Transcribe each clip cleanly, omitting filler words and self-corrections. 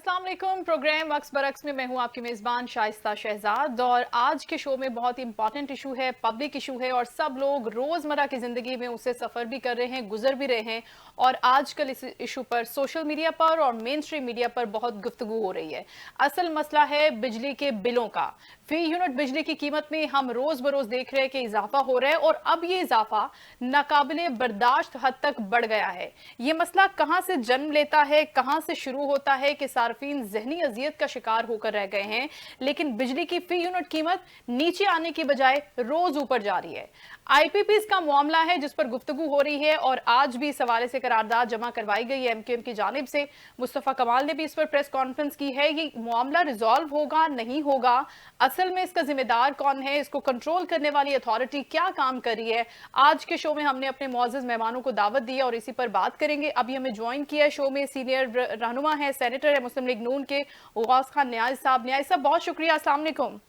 अस्सलाम वालेकुम। Programme works बरक्स में मैं हूं आपकी मेज़बान शाइस्ता शहजाद और आज के शो में बहुत ही इंपॉर्टेंट इशू है, पब्लिक इशू है और सब लोग रोज़मर्रा की ज़िंदगी में उससे सफ़र भी कर रहे हैं, गुजर भी रहे हैं और आजकल इस इशू पर सोशल मीडिया पर और मेन स्ट्रीम मीडिया पर बहुत गुफ्तगू हो रही है। असल मसला है बिजली के बिलों का। फी यूनिट बिजली की कीमत में हम रोज़ बरोज़ देख रहे हैं कि इजाफा हो रहा है और अब ये इजाफा नाकाबिले बर्दाश्त हद तक बढ़ गया है। ये मसला कहां से जन्म लेता है, कहां से शुरू होता है कि सार्फिन जहनी अजियत का शिकार होकर रह गए हैं, लेकिन बिजली की फी यूनिट कीमत नीचे आने की बजाय रोज ऊपर जा रही है। आईपीपीज का मामला है जिस पर गुफ्तगू हो रही है और आज भी इस हवाले से करारदाद जमा करवाई गई है एमक्यूएम की जानिब से। मुस्तफा कमाल ने भी इस पर प्रेस कॉन्फ्रेंस की है। ये मामला रिजॉल्व होगा नहीं होगा, असल में इसका जिम्मेदार कौन है, इसको कंट्रोल करने वाली अथॉरिटी क्या काम कर रही है, आज के शो में हमने अपने मौजूद मेहमानों को दावत दी है और इसी पर बात करेंगे। अभी हमें ज्वाइन किया है शो में सीनियर रहनुमा है, सेनेटर है मुस्लिम लीग नून के गौस खान न्याज साहब। न्याज साहब बहुत शुक्रिया, अस्सलाम वालेकुम।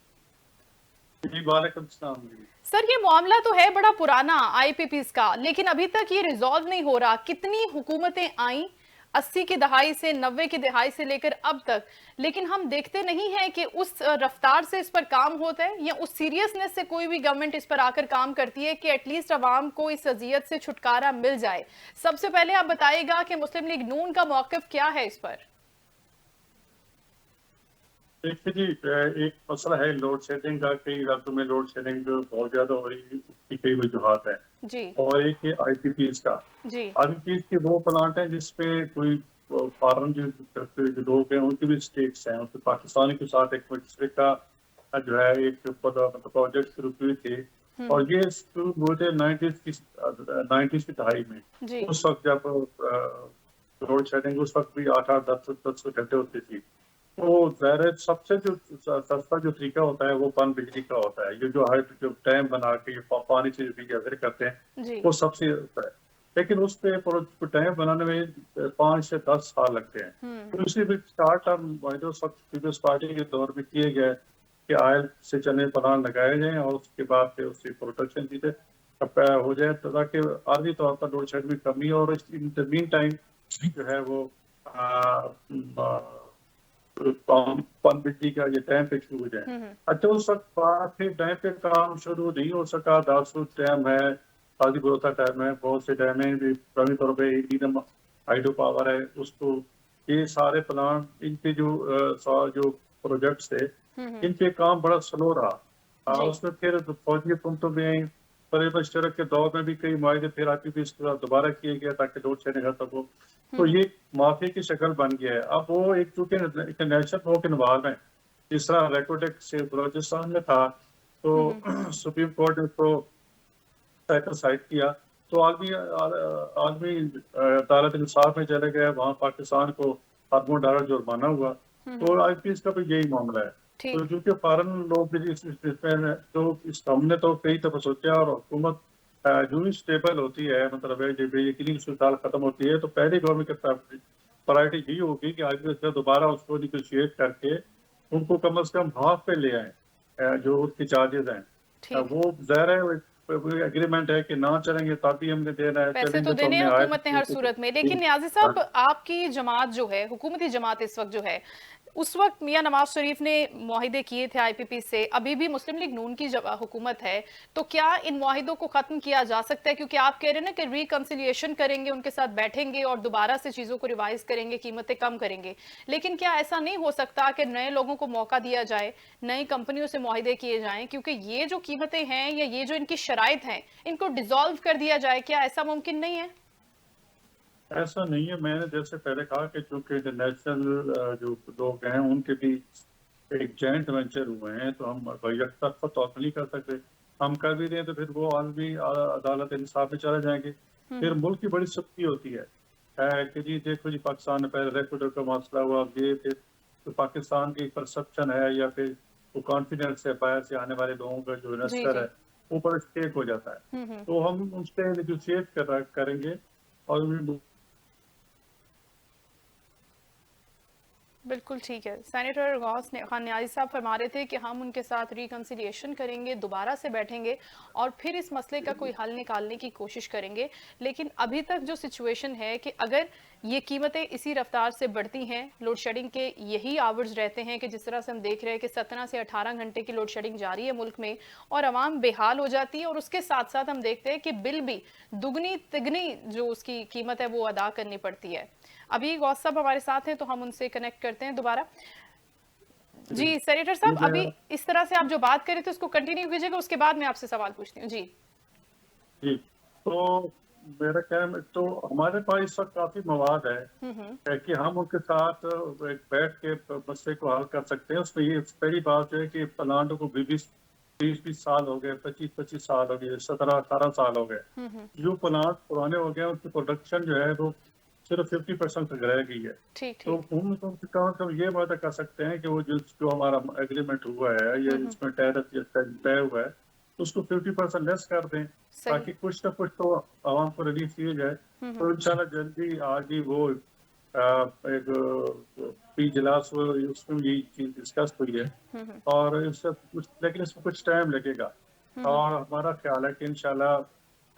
जी वालेकुम सलाम। सर ये मामला तो है बड़ा पुराना आईपीपीज का, लेकिन अभी तक ये रिजॉल्व नहीं हो रहा। कितनी हुकूमतें आई 80 की दहाई से 90 की दहाई से लेकर अब तक, लेकिन हम देखते नहीं हैं कि उस रफ्तार से इस पर काम होता है या उस सीरियसनेस से कोई भी गवर्नमेंट इस पर आकर काम करती है कि एटलीस्ट अवाम को इस अजियत से छुटकारा मिल जाए। सबसे पहले आप बताइएगा कि मुस्लिम लीग नून का मौकिफ क्या है इस पर। देखिए जी, एक मसला है लोड शेडिंग का। कई इलाकों में लोड शेडिंग बहुत ज्यादा हो रही है, उसकी कई वजूहत है। जी और एक है आईपीपीज का। जी आईपीपीज के वो प्लांट हैं जिसपे कोई फॉरेन जो लोग हैं उनकी भी स्टेक्स हैं। उसमें पाकिस्तानी के साथ एक मुश्तरक का जो है एक प्रोजेक्ट शुरू हुए थे और ये शुरू हुए थे 90s की दहाई में। जी उस वक्त जब लोड शेडिंग उस वक्त भी 8-8 10 घंटे होती थी। तो ज़ाहिर सबसे जो सस्ता जो तरीका होता है वो पन बिजली का होता है। ये जो डैम बना के ये पानी से जो बिजली हासिल करते हैं जी वो सबसे होता है। लेकिन उस पे डैम बनाने में 5 से 10 साल लगते हैं। तो इसी भी स्टार्ट उस वक्त पीपल्स पार्टी के दौर में किए गए कि ऑयल से चलने प्लांट लगाए जाएं और उसके बाद फिर उसकी प्रोडक्शन चीजें हो जाए ताकि आर्जी तौर पर लोड शेड में कमी हो। और इन द मीन टाइम जो है वो पन बिजली का ये डैम पे शुरू हो जाए। अच्छा उस वक्त बाद फिर डैम पे काम शुरू नहीं हो सका। दासूद डैम है, काजी भरोसा डैम है, बहुत से डैम है पुरानी तौर पर नीलम हाइड्रो पावर है। उसको ये सारे प्लांट इनके जो प्रोजेक्ट्स थे इनके काम बड़ा स्लो रहा। जी उसमें फिर फौजी हुकूमतों में मशरक के दौर में भी कई माहे फिर आईपीपी दोबारा किए गए ताकि लोड शेडिंग खत्म हो। तो ये माफी की शक्ल बन गया है। अब वो एक चूंकि इंटरनेशनल लॉ के इन्वॉल्व है, जिस तरह रेकोटेक से बलोचिस्तान में था तो सुप्रीम कोर्ट ने उसको साइड किया। तो आदमी आदमी अदालत इंसाफ में चले गए, वहां पाकिस्तान को अरबों डॉलर जुर्माना हुआ। तो आईपीएस का भी यही मामला है। तो ठीक क्योंकि फॉरन लोग भी इसमें तो इस हमने तो कई दफा सोचा और हुकूमत जो भी स्टेबल होती है, मतलब है जब यकीनी सूरत खत्म होती है तो पहली गवर्नमेंट की प्रायोरिटी यही होगी कि आईपीएस से दोबारा उसको निगोशिएट करके उनको कम से कम हाफ पे ले आए जो उसके चार्जेस हैं। ठीक। वो ज़ाहिर है एग्रीमेंट है कि ना चलेंगे तभी हमने देना है, पैसे तो चलेंगे तो देने हैं हमने आए हुकूमत ने हर सूरत में, लेकिन न्याजी साहब आपकी जमात जो है, हुकूमती जमात इस वक्त जो है, उस वक्त मियां नवाज शरीफ ने मुआहिदे किए थे आईपीपी से, अभी भी मुस्लिम लीग नून की हुकूमत है, तो क्या इन मुआहिदों को खत्म किया जा सकता है? क्योंकि आप कह रहे हैं ना कि रिकंसिलिएशन करेंगे, उनके साथ बैठेंगे और दोबारा से चीजों को रिवाइज करेंगे, कीमतें कम करेंगे, लेकिन क्या ऐसा नहीं हो सकता कि नए लोगों को मौका दिया जाए, नई कंपनियों से मुआहिदे किए जाएं? क्योंकि ये जो कीमतें हैं या ये जो इनकी शराइत हैं, इनको डिसॉल्व कर दिया जाए, क्या ऐसा मुमकिन नहीं है? ऐसा नहीं है। मैंने जैसे पहले कहा कि चूंकि इंटरनेशनल जो लोग हैं उनके भी एक जॉइंट वेंचर हुए हैं तो हम यकतरफा तौर पर नहीं कर सकते। हम कर भी दें तो फिर वो आदमी अदालत इंसाफ में चले जाएंगे। फिर मुल्क की बड़ी सख्ती होती है कि जी देखो जी पाकिस्तान में पहले रेकॉर्डर का मसला हुआ, ये फिर तो पाकिस्तान की परसेप्शन है या फिर वो कॉन्फिडेंस है बाहर से आने वाले लोगों का जो जी इन्वेस्टर जी। है वो बड़ा स्टेक हो जाता है। तो हम उससे निगोशिएट करेंगे और बिल्कुल ठीक है। सेनेटर गौस खान न्याजी साहब फरमा रहे थे कि हम उनके साथ रिकंसिलिएशन करेंगे, दोबारा से बैठेंगे और फिर इस मसले का कोई हल निकालने की कोशिश करेंगे। लेकिन अभी तक जो सिचुएशन है कि अगर ये कीमतें इसी रफ्तार से बढ़ती हैं। लोड शेडिंग के यही आवर्स रहते हैं कि जिस तरह से हम देख रहे हैं कि 17 से 18 घंटे की लोड शेडिंग जारी है मुल्क में और आवाम बेहाल हो जाती है और उसके साथ साथ हम देखते हैं कि बिल भी दुगनी तिगनी जो उसकी कीमत है वो अदा करनी पड़ती है। अभी गौस साहब हमारे साथ हैं तो हम उनसे कनेक्ट करते हैं दोबारा। जी सेनेटर साहब, मुझे अभी इस तरह से आप जो बात कर रहे थे उसको कंटिन्यू कीजिएगा, उसके बाद मैं आपसे सवाल पूछती हूँ। जी जी, तो मेरा कहना है, तो हमारे पास इस वक्त काफी मवाद है कि हम उनके साथ एक बैठ के मसले को हल कर सकते हैं। उसमें ये पहली बात जो है कि प्लांट को 20-20 साल हो गए, 25-25 साल हो गए, 17-18 साल हो गए। जो प्लांट पुराने हो गए उनकी प्रोडक्शन जो है वो सिर्फ 50% तक रह गई है। ठीक तो ठीक। हम कम से कम ये वादा कर सकते हैं कि वो जो हमारा एग्रीमेंट हुआ है या जिसमें टैरिफ तय हुआ है उसको 50% लेस कर दें, सही। ताकि कुछ ना कुछ तो आवाम को रिलीफ दिया जाए। तो इंशाल्लाह जल्दी आज ही वो एक पी इजलास उसमें यही चीज डिस्कस हुई है और इससे कुछ, लेकिन इसमें कुछ टाइम लगेगा। और हमारा ख्याल है कि इंशाल्लाह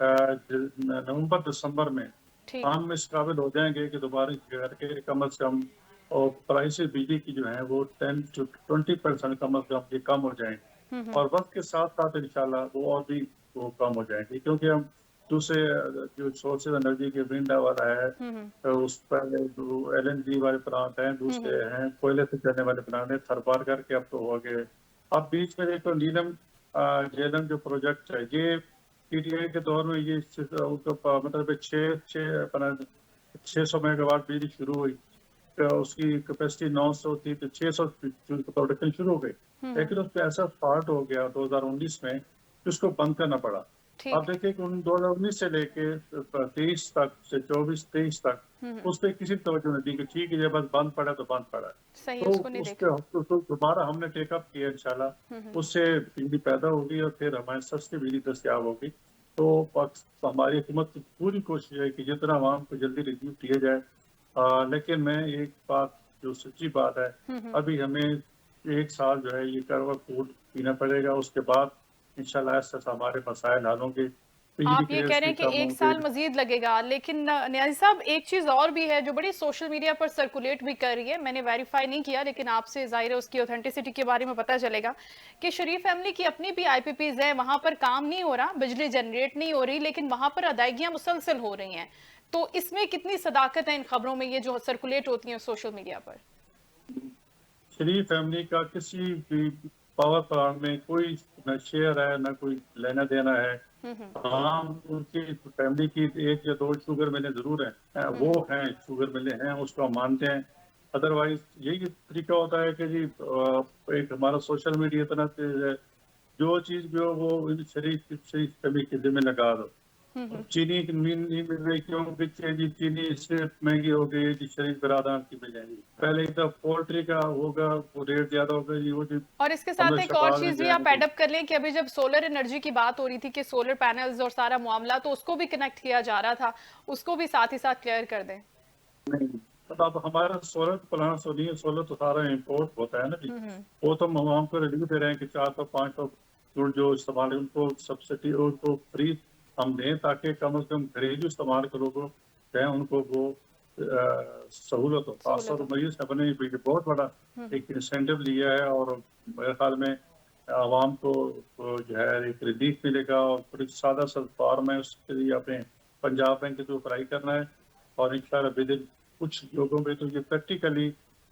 नवंबर दिसंबर में ठीक। हम इस काबिल हो जाएंगे कि दोबारा करके कम से कम और प्राइसेस बिजली की जो है वो 10 to 20% कम से कम ये कम हो जाएंगे और वक्त के साथ साथ इंशाल्लाह वो और भी वो कम हो जाएंगे, क्योंकि हम दूसरे जो सोर्सेज एनर्जी के विंड वाला है, तो उस पर LNG वाले प्लांट हैं, दूसरे हैं कोयले से चलने वाले प्लांट हैं, थरपार करके अब तो हो गए। अब बीच में देखो नीलम झेलम जो प्रोजेक्ट है ये PTI के दौर में ये मतलब 600 मेगावाट बिजली शुरू हुई, तो उसकी कैपेसिटी 900 थी तो 600 प्रोडक्शन शुरू हो गई। लेकिन उस पर ऐसा फॉल्ट हो गया 2019 में कि उसको बंद करना पड़ा। अब ठीक। देखिए कि 2019 से लेके 23 तक से 24-23 तक उस पर किसी तवज्जो नहीं दी कि ठीक है ये बस बंद पड़ा तो बंद पड़ा। सही, तो उसको नहीं उस देखा। पे तो दोबारा हमने टेकअप किया इंशाल्लाह, उससे बिजली पैदा होगी और फिर हमारे सस्ती बिजली दस्तियाब होगी। तो हमारी हुकूमत की पूरी कोशिश है कि जितना आवाम को जल्दी रिलीफ दिया जाए। लेकिन मैं एक बात जो सच्ची बात है, अभी हमें 1 साल जो है ये करवा फूड पीना पड़ेगा, उसके बाद इंशाल्लाह ऐसा हमारे मसाइल हल होंगे, बिजली आप के ये रेट्स कह रहे भी हैं कि कम 1 होंगे। साल मज़ीद लगेगा, लेकिन न्याज़ी साहब एक चीज़ और भी है जो बड़ी सोशल मीडिया पर सर्कुलेट भी कर रही है, मैंने वेरीफाई नहीं किया लेकिन आपसे ज़ाहिर है उसकी ऑथेंटिसिटी के बारे में पता चलेगा कि शरीफ फैमिली की अपनी भी IPPs है, वहाँ पर काम नहीं हो रहा, बिजली जनरेट नहीं हो रही, लेकिन वहाँ पर अदायगियाँ मुसलसल हो रही हैं। तो इसमें कितनी सदाकत है इन खबरों में, ये जो सर्कुलेट होती हैं सोशल मीडिया पर? शरीफ फैमिली का किसी भी पावर प्लांट में कोई न शेयर है न कोई लेना देना है। हाँ, उनकी फैमिली की 1 या 2 शुगर मिलें जरूर हैं, वो हैं शुगर मिलें हैं, उसको हम मानते हैं। अदरवाइज यही तरीका होता है कि जी एक हमारा सोशल मीडिया इतना तेज है, जो चीज भी हो वो शरीफ शरीफ फैमिली के जिम्मे लगा दो। चीनी की नहीं मिल रही, क्यों बिकती है जी चीनी इससे महंगी हो गई है जी, शरीफ बरादान की मिल जाएगी। पहले तो पोल्ट्री का होगा वो रेट ज्यादा होगा जी, वो जी और इसके हम साथ लोग एक और शफात में चीज भी आप जाएंगे। एडअप कर लें कि अभी जब सोलर एनर्जी की बात हो रही थी कि सोलर पैनल्स और सारा मामला, तो उसको भी कनेक्ट किया जा रहा था, उसको भी साथ ही साथ क्लियर कर दें। नहीं, तो अब हमारा सोलर प्लांट तो नहीं है, सोलर तो सारा इम्पोर्ट होता है ना जी। वो तो हम आवाम को रिलीफ दे रहे हैं कि 400-500 यूनिट जो इस्तेमाल है उनको सब्सिडी उनको फ्री हम दें, ताकि कम से कम घरेलू इस्तेमाल के लोगों हैं उनको वो सहूलत हो। खासतौर सहूलत हो। पर मरीज अपने भी बहुत बड़ा एक इंसेंटिव लिया है और मेरे ख्याल में आवाम को जो है एक रिलीफ मिलेगा और बड़ी सादा सा फॉर्म है, उसके लिए अपने पंजाब बैंक के थ्रू अप्लाई करना है और इंशाल्लाह विदिन कुछ लोगों में तो ये प्रैक्टिकली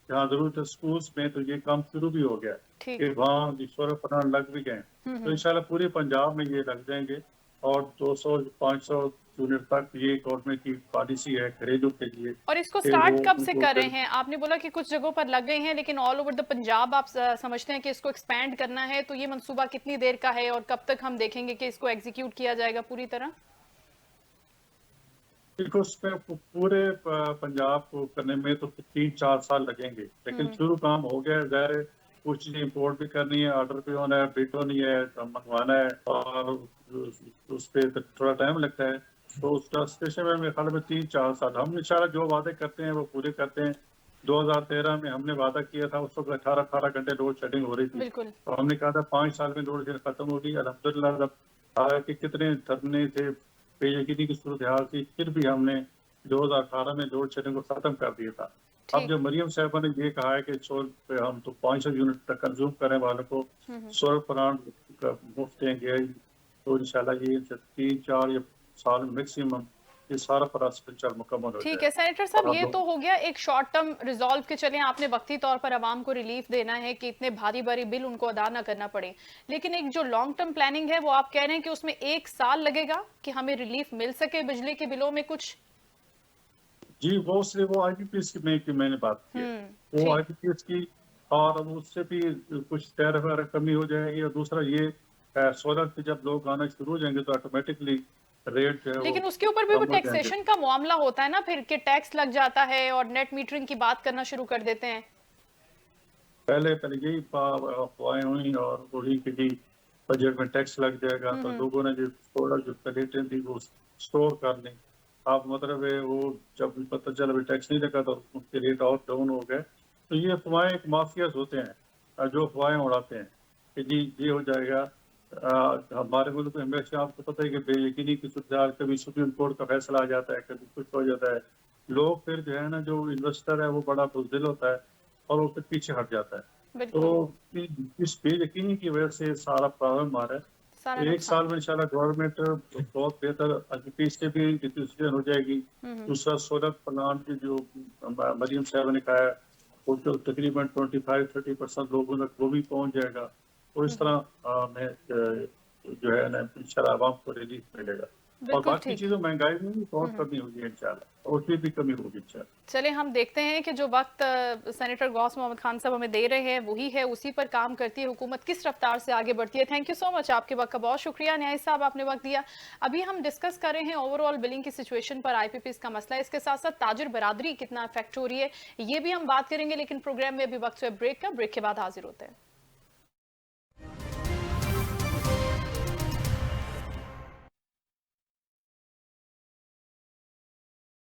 जहाँ जरूरत है स्कूल्स में तो ये काम शुरू भी हो गया ठीक। कि वहाँ सोलर पैनल लग भी गए। तो इंशाल्लाह पूरे पंजाब में ये लग जाएंगे और 200-500 यूनिट तक ये गवर्नमेंट की पॉलिसी है घरेलू के लिए और इसको कि वो स्टार्ट कब से उनको कर रहे हैं? आपने बोला कि कुछ जगहों पर लग गए हैं, लेकिन ऑल ओवर द पंजाब आप समझते हैं कि इसको एक्सपैंड करना है, तो ये मंसूबा कितनी देर का है और कब तक हम देखेंगे कि इसको एग्जीक्यूट किया जाएगा पूरी तरह? देखो उसमें पूरे पंजाब को करने में तो 3-4 साल लगेंगे, लेकिन शुरू काम हो गया है। ज़ाहिर है कुछ चीजें इम्पोर्ट भी करनी है, ऑर्डर भी होना है, बिट होनी है, मंगवाना है और उस पर तो थोड़ा टाइम लगता है। तो उसका स्टेशन में मेरे ख्याल में 3-4 साल हम इंशाल्लाह जो वादे करते हैं वो पूरे करते हैं। 2013 में हमने वादा किया था, उस वक्त 18-18 घंटे लोड शेडिंग हो रही थी, बिल्कुल। तो हमने कहा था 5 साल में लोड शेडिंग खत्म होगी। अल्हम्दुलिल्लाह, हालांकि कितने धरने थे, बेयकीनी की सूरत हाल थी, फिर भी हमने 2018 में लोड शेडिंग को खत्म कर दिया था। अब ठीक। जो मरियम साहिबा ने ये कहा है कि सोलर पे हम तो 500 यूनिट तक कंज्यूम करने वालों को सोलर प्लांट मुफ्त देंगे, तो इंशाल्लाह ये 3-4 या साल मैक्सिमम ये सारा प्रोसीजर मुकम्मल हो ठीक है जाएगा। सेनेटर साहब, और हम ये लोग तो हो गया एक शॉर्ट टर्म रिजॉल्व के, चले आपने वक्ती तौर पर आवाम को रिलीफ देना है कि इतने भारी भारी बिल उनको अदा ना करना पड़े, लेकिन एक जो लॉन्ग टर्म प्लानिंग है वो आप कह रहे हैं कि उसमें 1 साल लगेगा कि हमें रिलीफ मिल सके बिजली के बिलों में कुछ। जी, वो सिर्फ वो आईपीपीएस की मैंने बात की है। वो ठीक। आईपीपीएस की, और अब उससे भी कुछ टैरिफ वगैरह कमी हो जाएगी, और दूसरा ये सोलर पे जब लोग आना शुरू हो जाएंगे तो ऑटोमेटिकली रेट जो है वो लेकिन उसके ऊपर भी वो कम हो जाएंगे। टैक्सेशन का मामला होता है ना फिर, कि टैक्स लग जाता है और नेट मीटरिंग की बात करना शुरू कर देते हैं। पहले पहले यही अफवाहें हुई और वही कि जी बजट में टैक्स लग जाएगा, तो लोगों ने जो थोड़ा जो प्लेटें थी वो स्टोर कर ली। अब मतलब है वो जब भी पता चला भी टैक्स नहीं लगा तो उसके रेट और डाउन हो गए। तो ये अफवाहें एक माफियाज होते हैं जो अफवाहें उड़ाते हैं कि जी ये हो जाएगा। हमारे मुल्क में हमेशा आपको पता है कि बेयकीनी की सूरत, कभी सुप्रीम कोर्ट का फैसला आ जाता है, कभी कुछ हो जाता है। लोग फिर जो है ना, जो इन्वेस्टर है वो बड़ा बुज़दिल होता है और वो फिर पीछे हट जाता है। तो बिल्कुल। इस बेयकीनी की वजह से सारा प्रॉब्लम आ रहा है। सारा तो एक साल नुकसान। में इंशाल्लाह गवर्नमेंट बहुत बेहतर आईपीपी से भी डिसीजन हो जाएगी। दूसरा सोलर प्लांट की जो मरियम साहब ने कहा है वो तो तकरीबन 25-30% लोगों तक वो भी पहुंच जाएगा। तो इस तरह में जो है ना इंशाल्लाह आवाम को रिलीफ मिलेगा। और बिल्कुल बाकी ठीक। चीजों महंगाई में भी बहुत कमी होगी इंशाल्लाह, और उसमें भी कमी होगी इंशाल्लाह। चले हम देखते हैं कि जो वक्त सेनेटर गौस मोहम्मद खान साहब हमें दे रहे हैं वही है, उसी पर काम करती है हुकूमत, किस रफ्तार से आगे बढ़ती है। थैंक यू सो मच, आपके वक्त का बहुत शुक्रिया न्याय साहब, आपने वक्त दिया। अभी हम डिस्कस कर रहे हैं ओवरऑल बिलिंग की सिचुएशन पर, आईपीपीएस का मसला, इसके साथ साथ ताजिर बरादरी कितना इफेक्ट हो रही है ये भी हम बात करेंगे, लेकिन प्रोग्राम में अभी वक्त है ब्रेक का, ब्रेक के बाद हाजिर होते हैं।